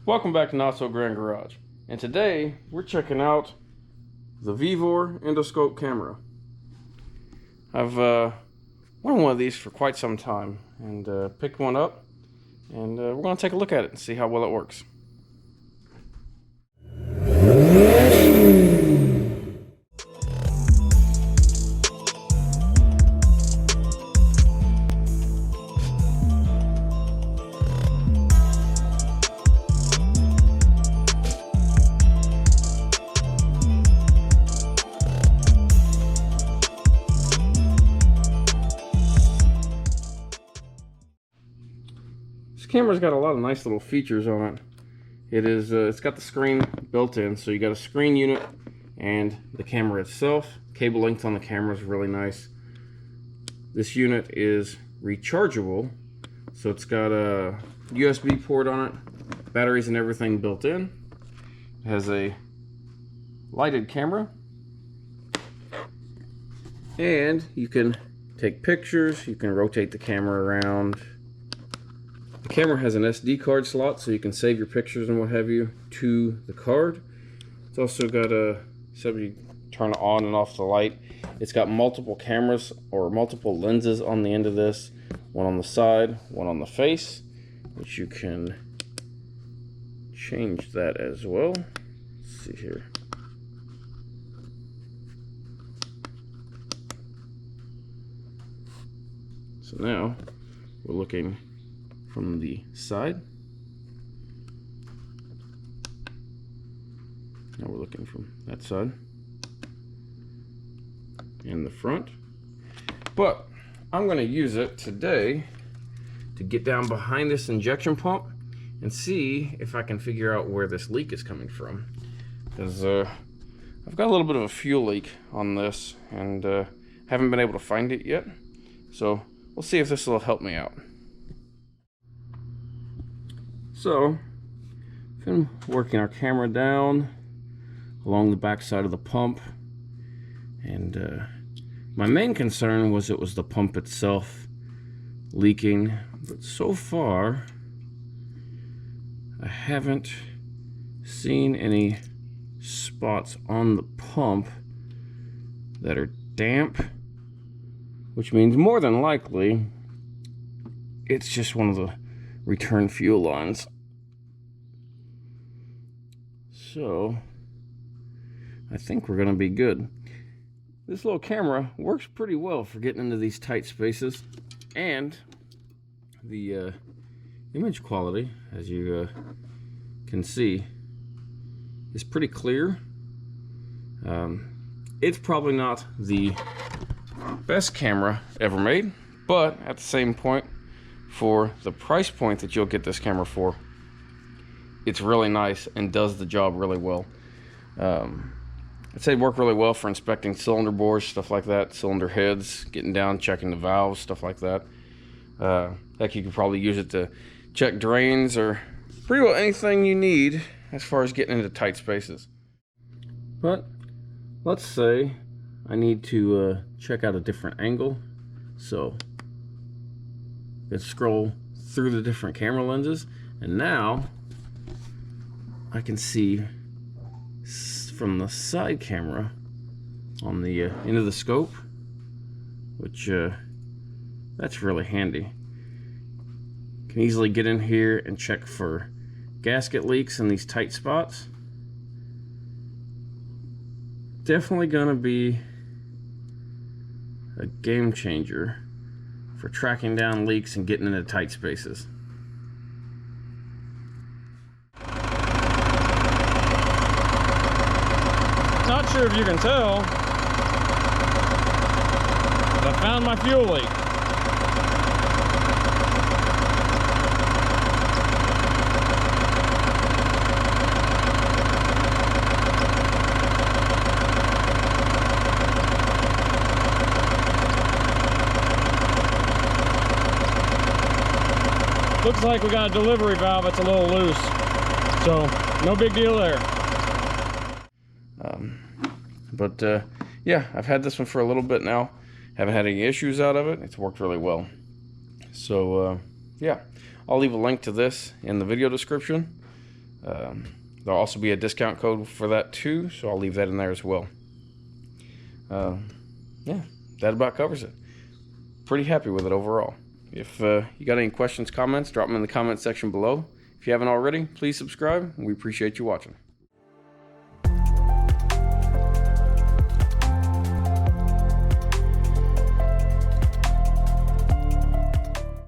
Welcome back to Not So Grand Garage, and today we're checking out the Vevor Endoscope camera. I've wanted one of these for quite some time and picked one up, and we're going to take a look at it and see how well it works. This camera's got a lot of nice little features on it. It's got the screen built in, so you got a screen unit and the camera itself. Cable length on the camera is really nice. This unit is rechargeable, so it's got a USB port on it, batteries and everything built in. It has a lighted camera, and you can take pictures, you can rotate the camera around. The camera has an SD card slot, so you can save your pictures and what have you to the card. It's also got so you turn on and off the light. It's got multiple cameras or multiple lenses on the end of this. One on the side, one on the face, which you can change that as well. Let's see here. So now we're looking from the side. Now we're looking from that side and the front. But I'm going to use it today to get down behind this injection pump and see if I can figure out where this leak is coming from. Because I've got a little bit of a fuel leak on this and haven't been able to find it yet. So we'll see if this will help me out. So, I've been working our camera down along the back side of the pump, and my main concern was it was the pump itself leaking, but so far I haven't seen any spots on the pump that are damp, which means more than likely it's just one of the return fuel lines. So I think we're gonna be good. This little camera works pretty well for getting into these tight spaces, and the image quality, as you can see, is pretty clear. It's probably not the best camera ever made, but at the same point, for the price point that you'll get this camera for, it's really nice and does the job really well. I'd say it'd work really well for inspecting cylinder bores, stuff like that, cylinder heads, getting down, checking the valves, stuff like that. Heck, you could probably use it to check drains or pretty well anything you need as far as getting into tight spaces. But let's say I need to check out a different angle, so let's scroll through the different camera lenses, and now I can see from the side camera on the end of the scope, which that's really handy. Can easily get in here and check for gasket leaks in these tight spots. Definitely gonna be a game changer for tracking down leaks and getting into tight spaces. Not sure if you can tell, but I found my fuel leak. Looks like we got a delivery valve that's a little loose, so no big deal there. Yeah, I've had this one for a little bit now. Haven't had any issues out of it. It's worked really well. So yeah, I'll leave a link to this in the video description. There'll also be a discount code for that too, so I'll leave that in there as well. Yeah, that about covers it. Pretty happy with it overall. If you got any questions, comments, drop them in the comment section below. If you haven't already, please subscribe. We appreciate you watching.